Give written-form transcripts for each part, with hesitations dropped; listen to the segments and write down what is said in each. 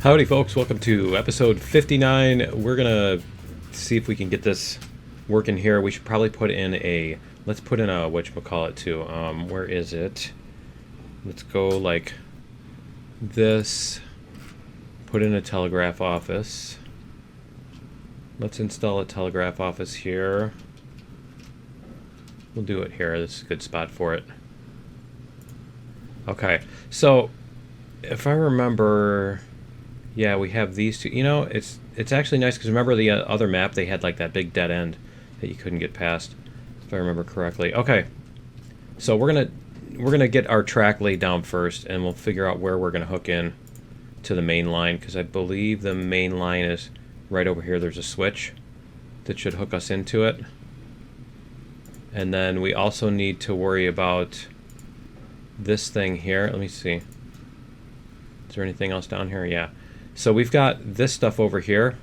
Howdy folks, welcome to episode 59. We're gonna see if we can get this working here. We should probably put in a, let's put in a whatchamacallit too. Where is it? Let's go like this. Put in a telegraph office. Let's install a telegraph office here. We'll do it here. This is a good spot for it. Okay, so if I remember, yeah, we have these two. You know, it's actually nice because remember the other map, they had like that big dead end that you couldn't get past, if I remember correctly. Okay, so we're gonna get our track laid down first, and we'll figure out where we're gonna hook in to the main line, because I believe the main line is right over here. There's a switch that should hook us into it, and then we also need to worry about this thing here. Let me see. Is there anything else down here? Yeah. So we've got this stuff over here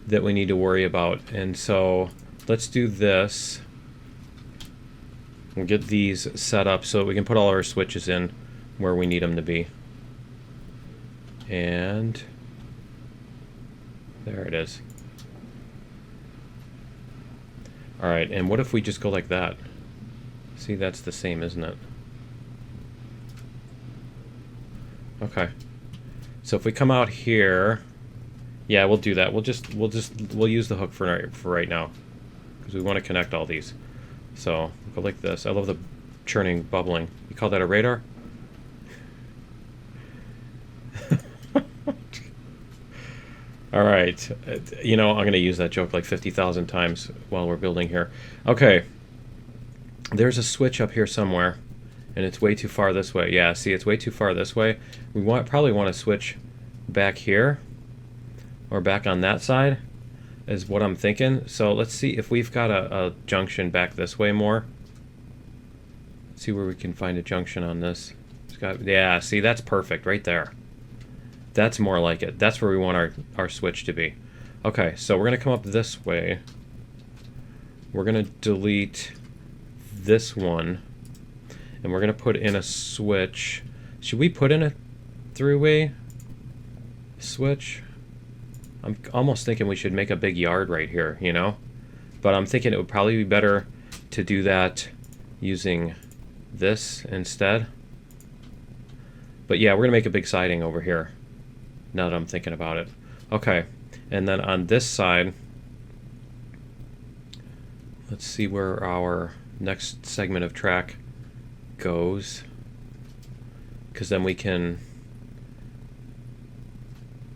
that we need to worry about. And so let's do this. We'll get these set up so that we can put all our switches in where we need them to be. And there it is. All right, and what if we just go like that? See, that's the same, isn't it? Okay. So if we come out here, yeah, we'll do that. We'll use the hook for right now, because we want to connect all these. So we'll go like this. I love the churning, bubbling. You call that a radar? All right. You know, I'm going to use that joke like 50,000 times while we're building here. Okay. There's a switch up here somewhere. And it's way too far this way. Yeah, see, it's way too far this way. We probably want to switch back here, or back on that side, is what I'm thinking. So let's see if we've got a junction back this way more. Let's see where we can find a junction on this. Yeah, see, that's perfect right there. That's more like it. That's where we want our switch to be. Okay, so we're going to come up this way. We're going to delete this one. And we're going to put in a switch. Should we put in a three-way switch? I'm almost thinking we should make a big yard right here, you know? But I'm thinking it would probably be better to do that using this instead. But yeah, we're going to make a big siding over here, now that I'm thinking about it. Okay, and then on this side, let's see where our next segment of track goes, because then we can,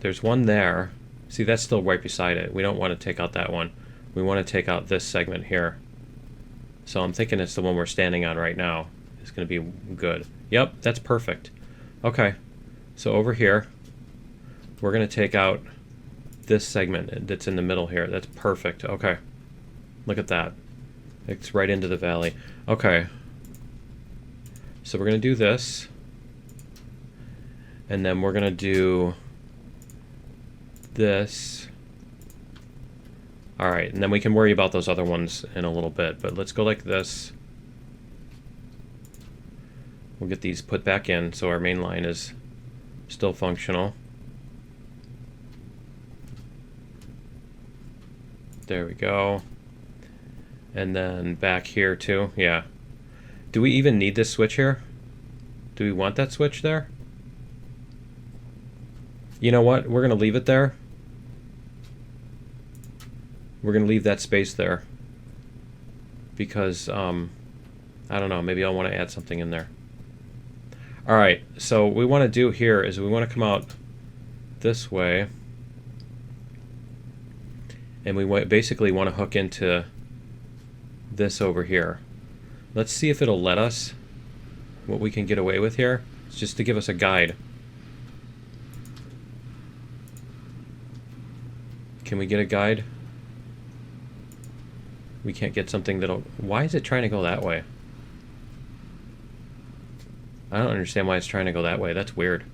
there's one there. See, that's still right beside it. We don't want to take out that one. We want to take out this segment here. So I'm thinking it's the one we're standing on right now. It's going to be good. Yep, that's perfect. Okay, so over here we're going to take out this segment that's in the middle here. That's perfect. Okay, look at that. It's right into the valley. Okay, so we're going to do this, and then we're going to do this. All right, and then we can worry about those other ones in a little bit, but let's go like this. We'll get these put back in so our main line is still functional. There we go. And then back here too, yeah. Do we even need this switch here? Do we want that switch there? You know what? We're going to leave it there. We're going to leave that space there. Because, I don't know, maybe I'll want to add something in there. Alright, so what we want to do here is we want to come out this way. And we basically want to hook into this over here. Let's see if it'll let us, what we can get away with here. It's just to give us a guide. Can we get a guide? We can't get something that'll... Why is it trying to go that way? I don't understand why it's trying to go that way. That's weird.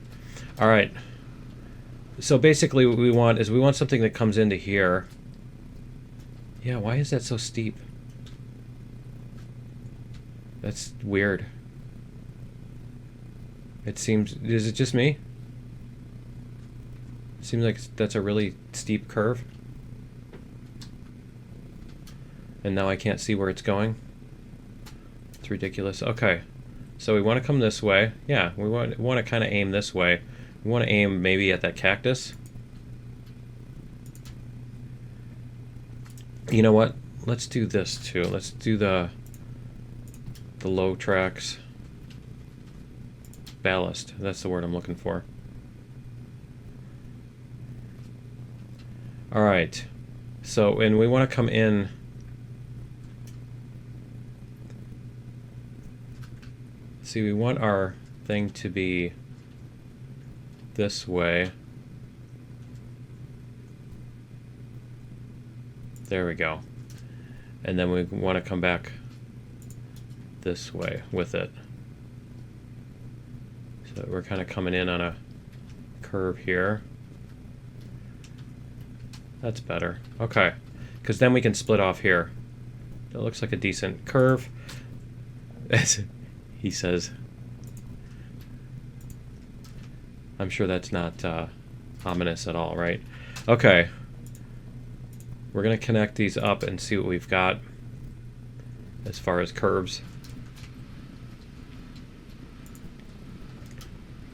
Alright. So basically what we want is we want something that comes into here. Yeah, why is that so steep? That's weird. It seems... Is it just me? Seems like that's a really steep curve. And now I can't see where it's going. It's ridiculous. Okay. So we want to come this way. Yeah, we want to kind of aim this way. We want to aim maybe at that cactus. You know what? Let's do this too. Let's do the low tracks. Ballast. That's the word I'm looking for. Alright. So, and we want to come in. See, we want our thing to be this way. There we go. And then we want to come back this way with it. So we're kind of coming in on a curve here. That's better. Okay. Because then we can split off here. That looks like a decent curve. As he says. I'm sure that's not ominous at all, right? Okay. We're going to connect these up and see what we've got as far as curves.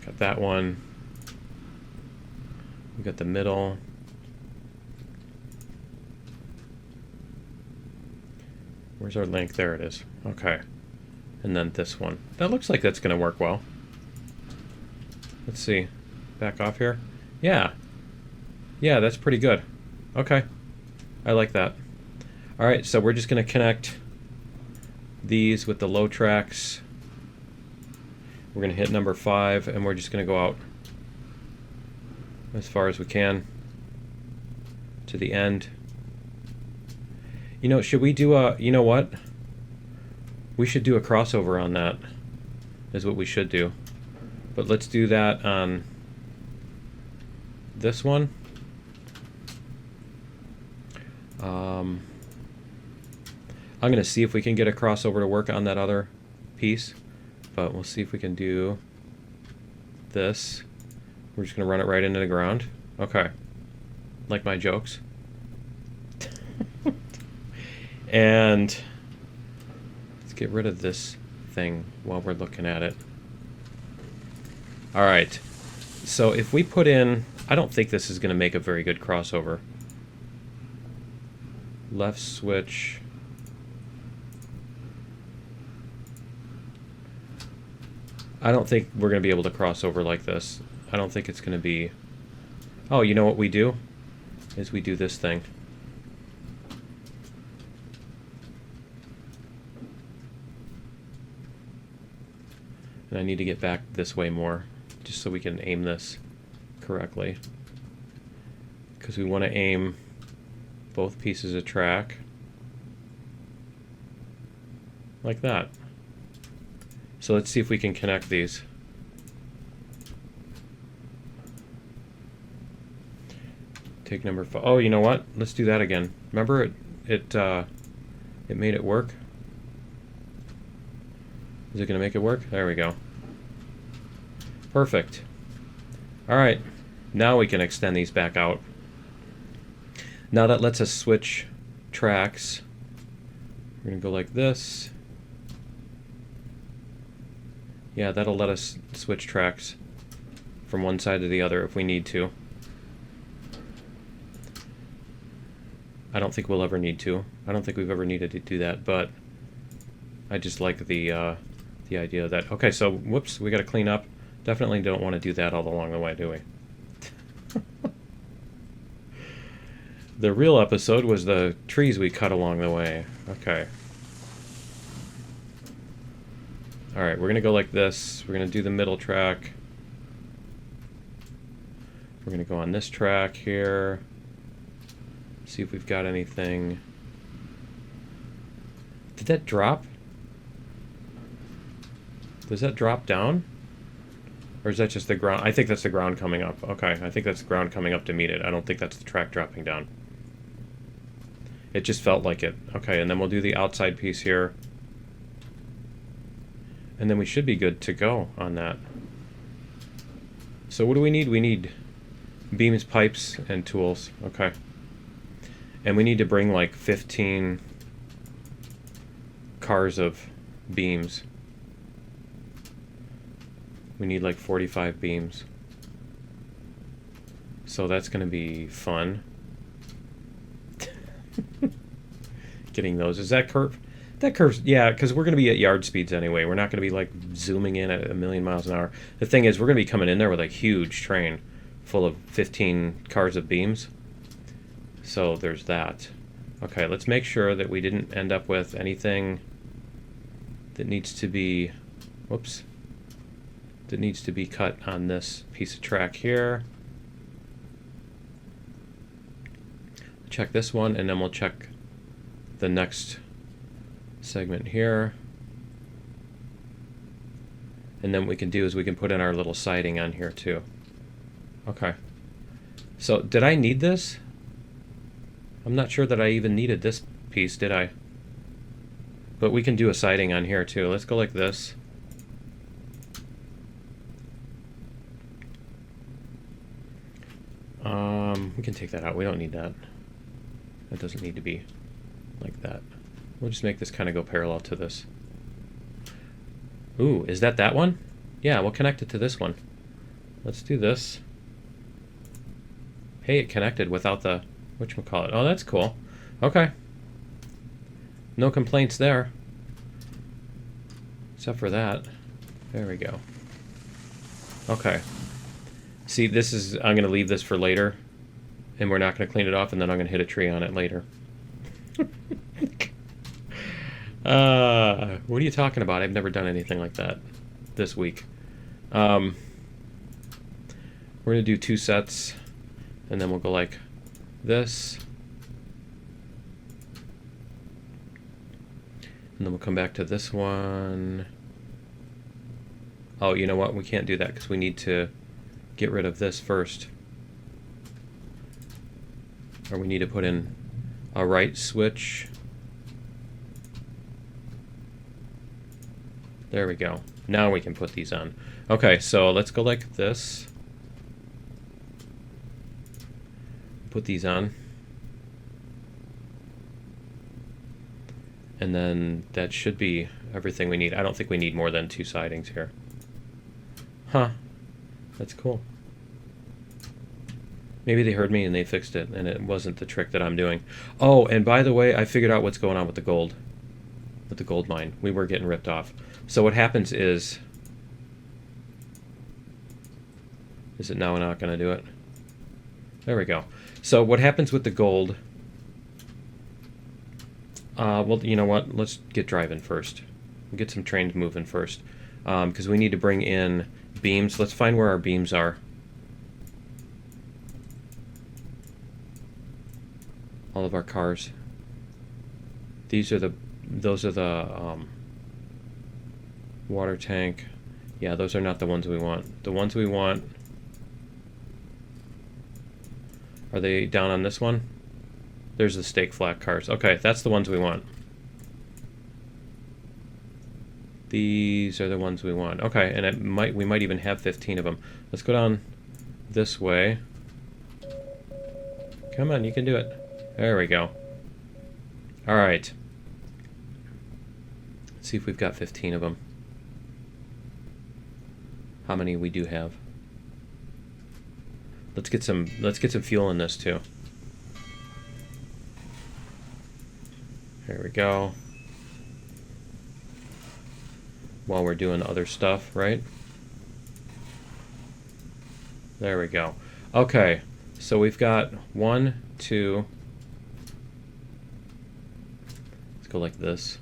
Got that one. We got the middle. Where's our link? There it is. Okay. And then this one. That looks like that's going to work well. Let's see. Back off here. Yeah. Yeah, that's pretty good. Okay. I like that. Alright, so we're just going to connect these with the low tracks. We're going to hit number 5, and we're just going to go out as far as we can to the end. You know, should we do a... You know what? We should do a crossover on that, is what we should do. But let's do that on this one. I'm going to see if we can get a crossover to work on that other piece. But we'll see if we can do this. We're just going to run it right into the ground. Okay. Like my jokes. And let's get rid of this thing while we're looking at it. Alright. So if we put in... I don't think this is going to make a very good crossover. Left switch... I don't think we're going to be able to cross over like this. I don't think it's going to be... Oh, you know what we do? Is we do this thing. And I need to get back this way more, just so we can aim this correctly. Because we want to aim both pieces of track. Like that. So let's see if we can connect these. Take number 5. Oh, you know what? Let's do that again. Remember it made it work? Is it going to make it work? There we go. Perfect. Alright. Now we can extend these back out. Now that lets us switch tracks. We're going to go like this. Yeah, that'll let us switch tracks from one side to the other if we need to. I don't think we'll ever need to. I don't think we've ever needed to do that, but I just like the idea of that. Okay, so, whoops, we got to clean up. Definitely don't want to do that all along the way, do we? The real episode was the trees we cut along the way. Okay. Alright, we're going to go like this. We're going to do the middle track. We're going to go on this track here. See if we've got anything. Did that drop? Does that drop down? Or is that just the ground? I think that's the ground coming up. Okay, I think that's the ground coming up to meet it. I don't think that's the track dropping down. It just felt like it. Okay, and then we'll do the outside piece here. And then we should be good to go on that. So what do we need? We need Beams, pipes, and tools. Okay. And we need to bring like 15 cars of beams. We need like 45 beams. So that's going to be fun. Getting those. Is that curve? That curve's, yeah, because we're going to be at yard speeds anyway. We're not going to be like zooming in at 1,000,000 miles an hour. The thing is, we're going to be coming in there with a huge train full of 15 cars of beams. So there's that. Okay, let's make sure that we didn't end up with anything that needs to be, whoops, that needs to be cut on this piece of track here. Check this one, and then we'll check the next segment here. And then what we can do is we can put in our little siding on here too. Okay. So did I need this? I'm not sure that I even needed this piece, did I? But we can do a siding on here too. Let's go like this. We can take that out. We don't need that. That doesn't need to be like that. We'll just make this kind of go parallel to this. Ooh, is that one? Yeah, we'll connect it to this one. Let's do this. Hey, it connected without the whatchamacallit. Oh, that's cool. Okay. No complaints there. Except for that. There we go. Okay. See, this is, I'm going to leave this for later. And we're not going to clean it off, and then I'm going to hit a tree on it later. What are you talking about? I've never done anything like that this week. We're going to do 2 sets, and then we'll go like this. And then we'll come back to this one. Oh, you know what? We can't do that because we need to get rid of this first. Or we need to put in a right switch. There we go. Now we can put these on. Okay, so let's go like this. Put these on. And then that should be everything we need. I don't think we need more than 2 sidings here. Huh. That's cool. Maybe they heard me and they fixed it, and it wasn't the trick that I'm doing. Oh, and by the way, I figured out what's going on with the gold. With the gold mine. We were getting ripped off. So what happens is it now not going to do it? There we go. So what happens with the gold... well, you know what? Let's get driving first. We'll get some trains moving first. Because we need to bring in beams. Let's find where our beams are. All of our cars. Those are the water tank. Yeah, those are not the ones we want. The ones we want, are they down on this one? There's the stake flat cars. Okay, that's the ones we want. These are the ones we want. Okay, and we might even have 15 of them. Let's go down this way. Come on, you can do it. There we go. All right. Let's see if we've got 15 of them. How many we do have. Let's get some fuel in this too. There we go. While we're doing other stuff, right? There we go. Okay, so we've got 1, 2. Let's go like this.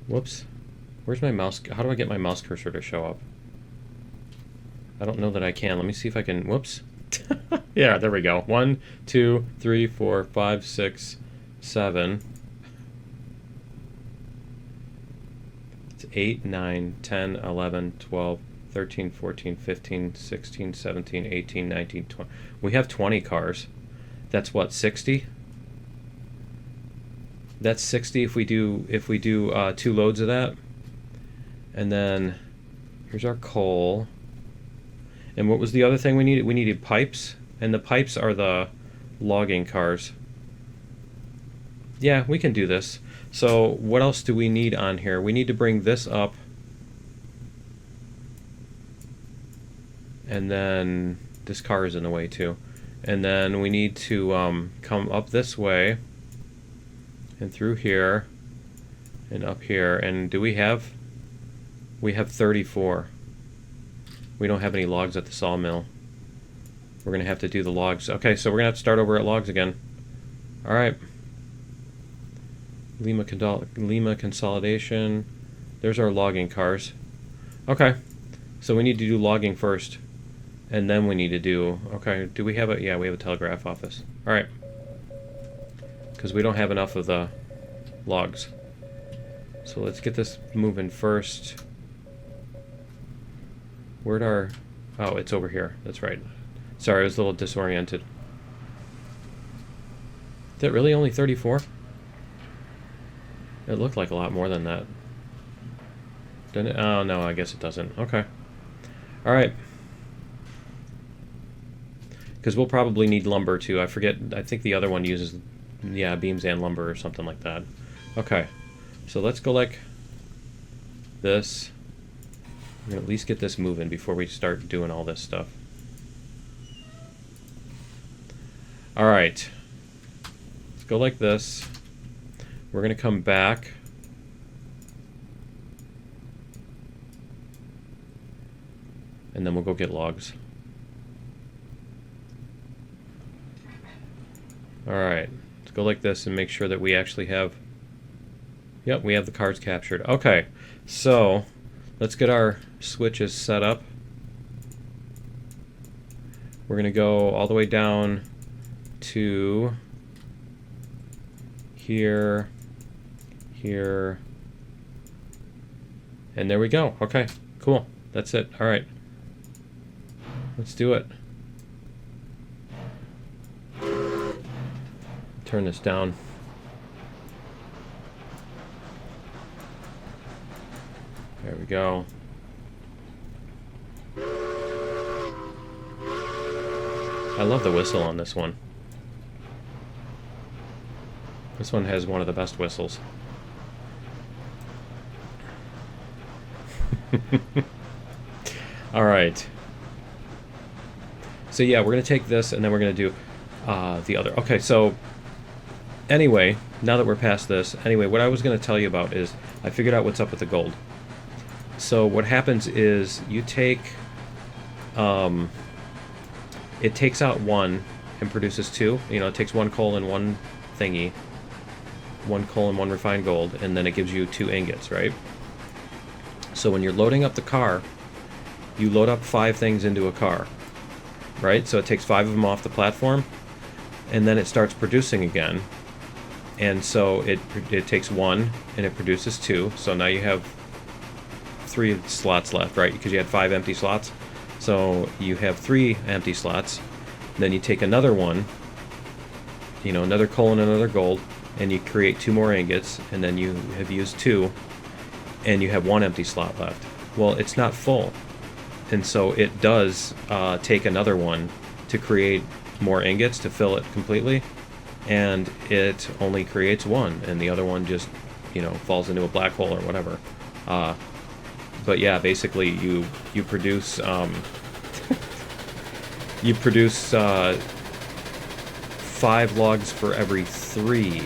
Whoops. Where's my mouse? How do I get my mouse cursor to show up? I don't know that I can. Let me see if I can. Whoops. Yeah, there we go. 1, 2, 3, 4, 5, 6, 7. It's 8, 9, 10, 11, 12, 13, 14, 15, 16, 17, 18, 19, 20. We have 20 cars. That's what, 60? That's 60 if we do 2 loads of that. And then here's our coal. And what was the other thing we needed? We needed pipes, and the pipes are the logging cars. Yeah, we can do this. So what else do we need on here? We need to bring this up. And then this car is in the way too. And then we need to come up this way and through here and up here. And do we have 34. We don't have any logs at the sawmill. We're gonna have to do the logs. Okay, so we're gonna have to start over at logs again. All right. Lima consolidation. There's our logging cars. Okay, so we need to do logging first, and then we need to do. Okay, do we have a? Yeah, we have a telegraph office. All right, because we don't have enough of the logs. So let's get this moving first. Where'd our... Oh, it's over here. That's right. Sorry, I was a little disoriented. Is that really only 34? It looked like a lot more than that. Didn't it? Oh, no, I guess it doesn't. Okay. Alright. Because we'll probably need lumber, too. I forget. I think the other one uses, yeah, beams and lumber or something like that. Okay. So let's go like this. We're going to at least get this moving before we start doing all this stuff. Alright. Let's go like this. We're going to come back. And then we'll go get logs. Alright. Let's go like this and make sure that we actually have... Yep, we have the cards captured. Okay. So... let's get our switches set up. We're going to go all the way down to here, here, and there we go. Okay, cool. That's it. All right. Let's do it. Turn this down. There we go. I love the whistle on this one. This one has one of the best whistles. Alright. So yeah, we're going to take this and then we're going to do the other. Okay, so anyway, now that we're past this, anyway, what I was going to tell you about is I figured out what's up with the gold. So what happens is you take, it takes out one and produces two. You know, it takes one coal and one thingy, one coal and one refined gold, and then it gives you 2 ingots, right? So when you're loading up the car, you load up 5 things into a car, right? So it takes 5 of them off the platform, and then it starts producing again. And so it takes 1 and it produces 2. So now you have 3 slots left, right? Because you had 5 empty slots. So you have 3 empty slots. Then you take another one, you know, another coal and another gold, and you create 2 more ingots, and then you have used 2, and you have 1 empty slot left. Well, it's not full, and so it does take another one to create more ingots to fill it completely, and it only creates 1, and the other one just, you know, falls into a black hole or whatever. But yeah, basically you produce you produce 5 logs for every 3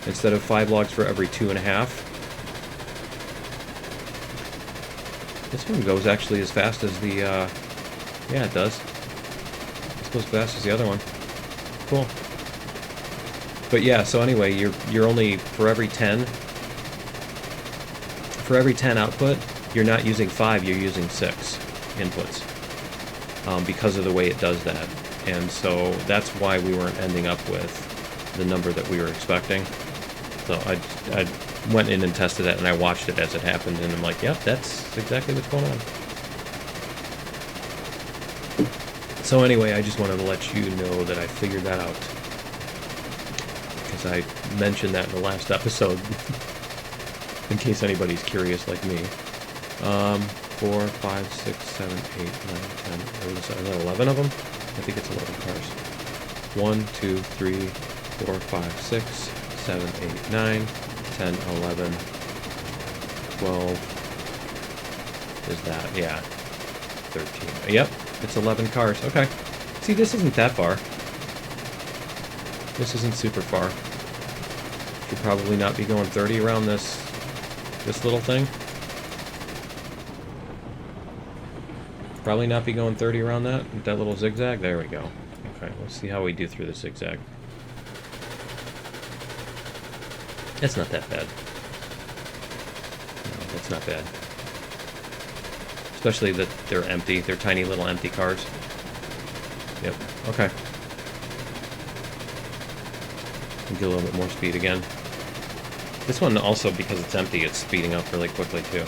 instead of 5 logs for every 2.5. This one goes actually as fast as the yeah, it does. This goes as fast as the other one. Cool. But yeah, so anyway, you're only for every 10 output, you're not using 5, you're using 6 inputs. Because of the way it does that. And so that's why we weren't ending up with the number that we were expecting. So I went in and tested it, and I watched it as it happened, and I'm like, yep, that's exactly what's going on. So anyway, I just wanted to let you know that I figured that out. Because I mentioned that in the last episode. In case anybody's curious like me. 4, 5, 6, 7, 8, 9, 10. Is that 11 of them? I think it's 11 cars. 1, 2, 3, 4, 5, 6, 7, 8, 9, 10, 11, 12. Is that? Yeah. 13. Yep, it's 11 cars. Okay. See, this isn't that far. This isn't super far. Should probably not be going 30 around this little thing. Probably not be going 30 around that little zigzag. There we go. Okay, let's see how we do through the zigzag. That's not that bad. No, that's not bad. Especially that they're empty. They're tiny little empty cars. Yep. Okay. Get a little bit more speed again. This one also, because it's empty, it's speeding up really quickly too.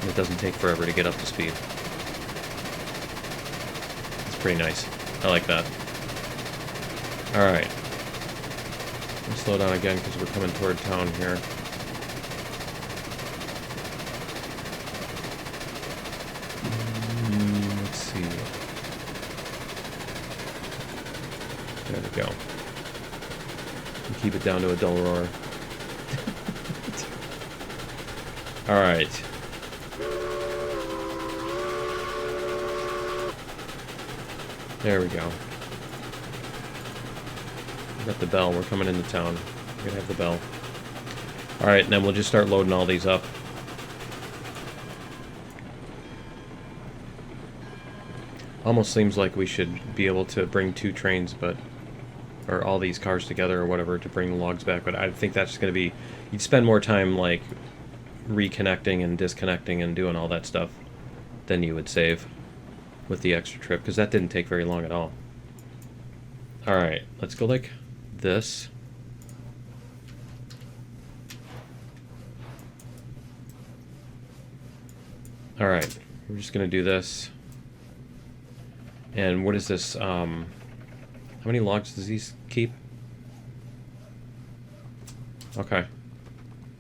And it doesn't take forever to get up to speed. It's pretty nice. I like that. Alright. Let's slow down again because we're coming toward town here. Let's see. There we go. And keep it down to a dull roar. Alright. There we go. We got the bell. We're coming into town. We're gonna have the bell. Alright, and then we'll just start loading all these up. Almost seems like we should be able to bring 2 trains, but... or all these cars together or whatever to bring the logs back, but I think that's gonna be... you'd spend more time, like, reconnecting and disconnecting and doing all that stuff than you would save with the extra trip, because that didn't take very long at all. Alright, let's go like this. Alright, we're just gonna do this. And what is this? How many logs does these keep? Okay.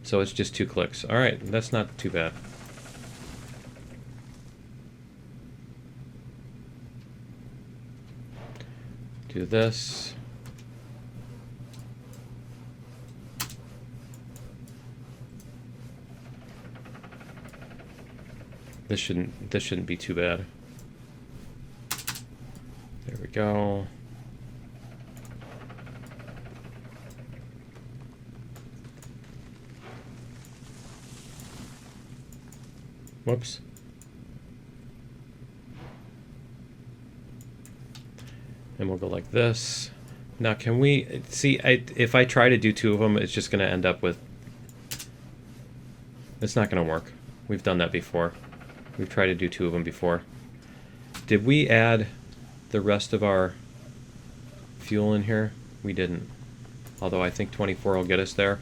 So it's just 2 clicks. Alright, that's not too bad. Do this. This shouldn't be too bad. There we go. Whoops. And we'll go like this. Now can we see, if I try to do 2 of them, it's just going to end up with... it's not going to work. We've done that before. We've tried to do 2 of them before. Did we add the rest of our fuel in here? We didn't. Although I think 24 will get us there.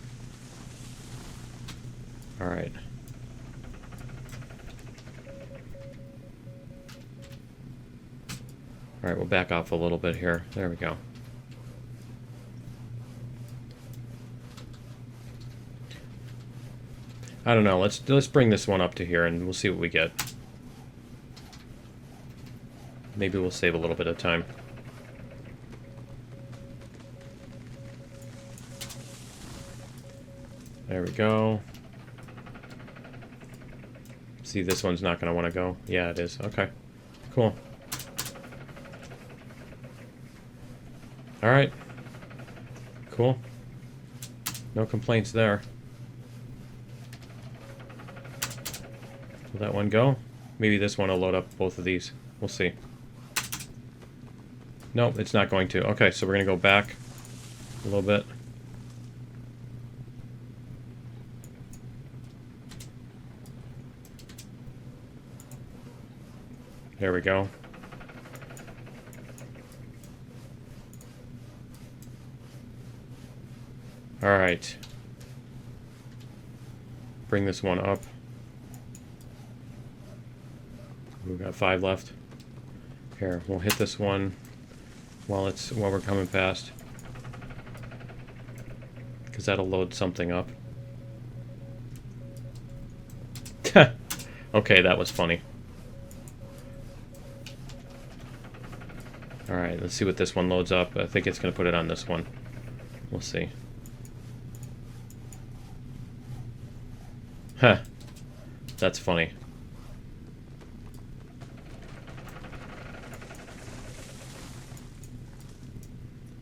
Alright. Alright, we'll back off a little bit here. There we go. I don't know, let's bring this one up to here and we'll see what we get. Maybe we'll save a little bit of time. There we go. See, this one's not going to want to go. Yeah, it is. Okay. Cool. Alright. Cool. No complaints there. Will that one go? Maybe this one will load up both of these. We'll see. No, it's not going to. Okay, so we're going to go back a little bit. There we go. Alright. Bring this one up. We've got 5 left. Here, we'll hit this one while we're coming past. Because that'll load something up. Okay, that was funny. Alright, let's see what this one loads up. I think it's going to put it on this one. We'll see. Huh. That's funny.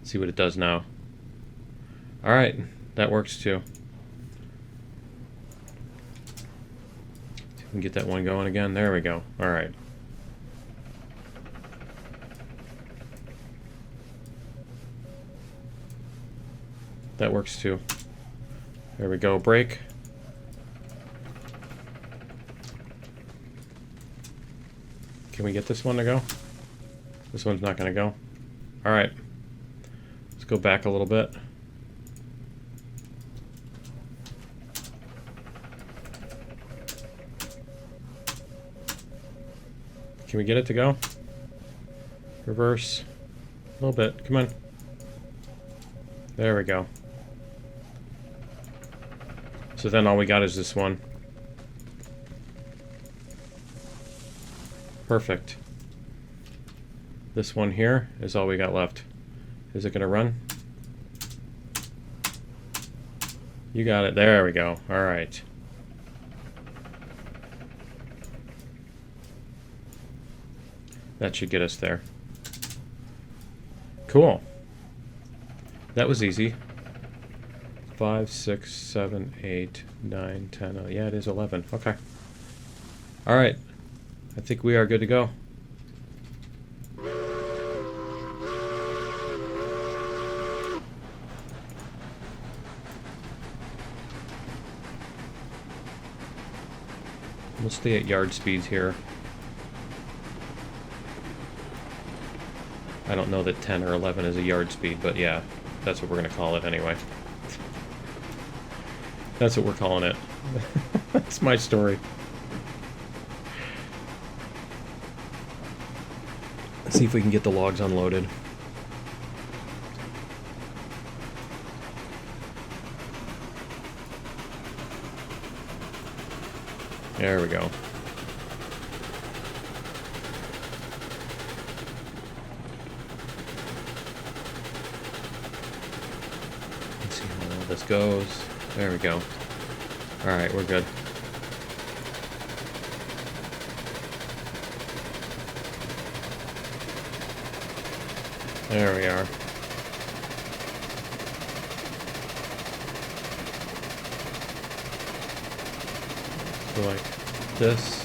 See what it does now. Alright, that works too. See if we can get that one going again. There we go. Alright. That works too. There we go. Break. Can we get this one to go? This one's not going to go. Alright. Let's go back a little bit. Can we get it to go? Reverse. A little bit. Come on. There we go. So then all we got is this one. Perfect. This one here is all we got left. Is it going to run? You got it. There we go. All right. That should get us there. Cool. That was easy. 5, 6, 7, 8, 9, 10. Oh, yeah, it is 11. Okay. All right. I think we are good to go. We'll stay at yard speeds here. I don't know that 10 or 11 is a yard speed, but yeah, that's what we're going to call it anyway. That's what we're calling it. That's my story. Let's see if we can get the logs unloaded. There we go. Let's see how all this goes. There we go. Alright, we're good. There we are. So like this.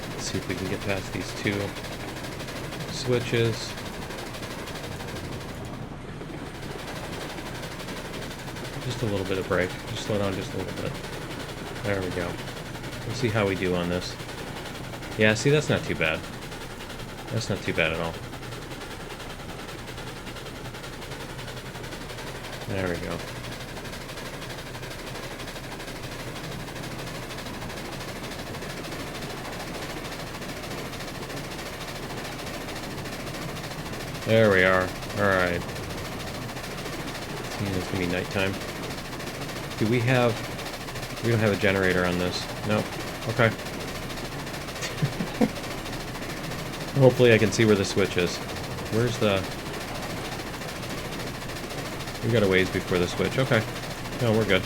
Let's see if we can get past these two switches. Just a little bit of break. Just slow down just a little bit. There we go. We'll see how we do on this. Yeah, see, that's not too bad. That's not too bad at all. There we go. There we are. Alright. See, it's gonna be nighttime. Do we have... We don't have a generator on this. Nope. Okay. Hopefully I can see where the switch is. Where's the... We got a ways before the switch. Okay. No, we're good.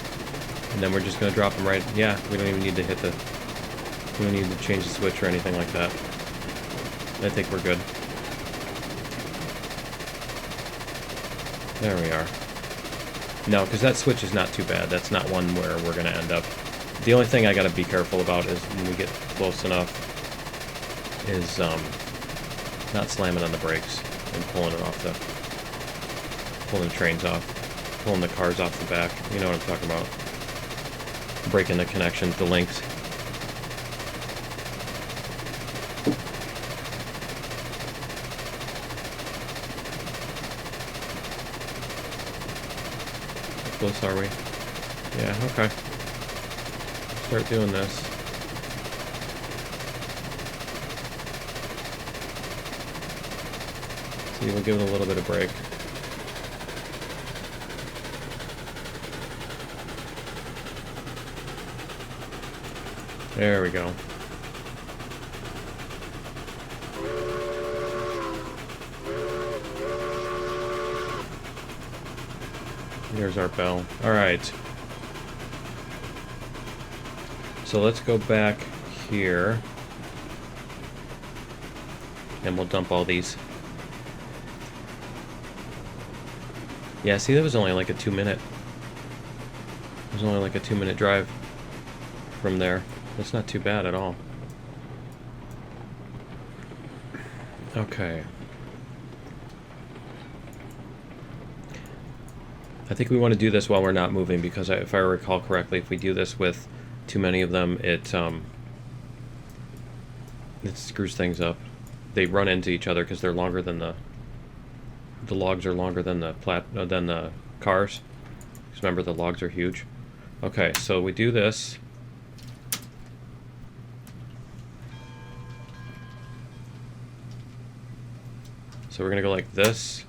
And then we're just going to drop them right... Yeah, we don't even need to hit the... We don't need to change the switch or anything like that. I think we're good. There we are. No, because that switch is not too bad. That's not one where we're going to end up. The only thing I got to be careful about is when we get close enough is not slamming on the brakes and pulling it off the... Pulling the trains off. Pulling the cars off the back. You know what I'm talking about. Breaking the connections, the links. How close are we? Yeah, okay. Start doing this. So we'll give it a little bit of break. There we go. Here's our bell. Alright. So let's go back here. And we'll dump all these. Yeah, see, that was only like a 2-minute. It was only like a 2-minute drive from there. That's not too bad at all. Okay. I think we want to do this while we're not moving, because if I recall correctly, if we do this with too many of them, it screws things up. They run into each other because they're longer than the logs are longer than the cars. Because remember, the logs are huge. Okay, so we do this. So we're gonna go like this.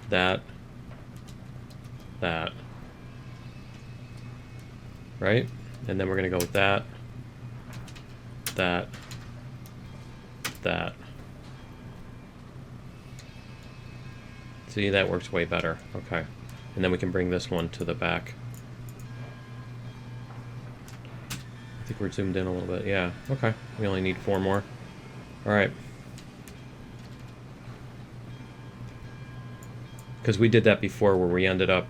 That. Right? And then we're gonna go with that. That. See, that works way better. Okay. And then we can bring this one to the back. I think we're zoomed in a little bit. Yeah, okay. We only need 4 more. Alright. Because we did that before where we ended up...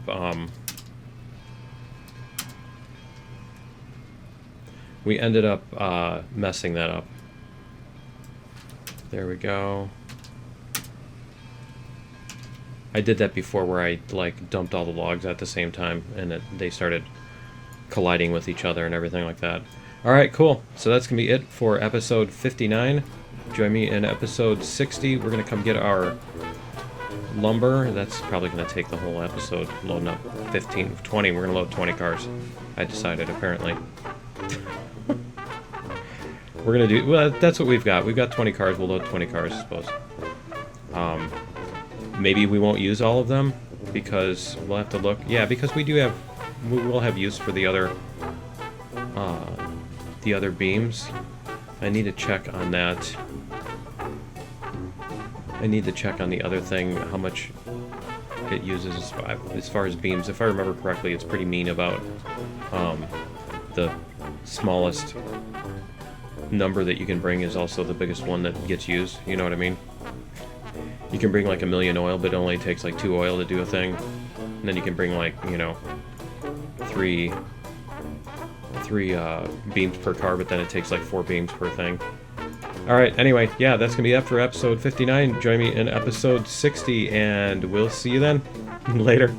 messing that up. There we go. I did that before where I like dumped all the logs at the same time and they started colliding with each other and everything like that. Alright, cool. So that's going to be it for episode 59. Join me in episode 60. We're going to come get our lumber. That's probably going to take the whole episode, loading up 20. We're going to load 20 cars. I decided, apparently. We're going to do... Well, that's what we've got. We've got 20 cars. We'll load 20 cars, I suppose. Maybe we won't use all of them, because we'll have to look... Yeah, because we will have use for the other beams. I need to check on that. I need to check on the other thing, how much it uses as far as beams. If I remember correctly, it's pretty mean about the smallest number that you can bring is also the biggest one that gets used. You know what I mean? You can bring like 1,000,000 oil, but it only takes like 2 oil to do a thing. And then you can bring like, you know, three beams per car, but then it takes like 4 beams per thing. Alright, anyway, yeah, that's gonna be it for episode 59. Join me in episode 60, and we'll see you then. Later.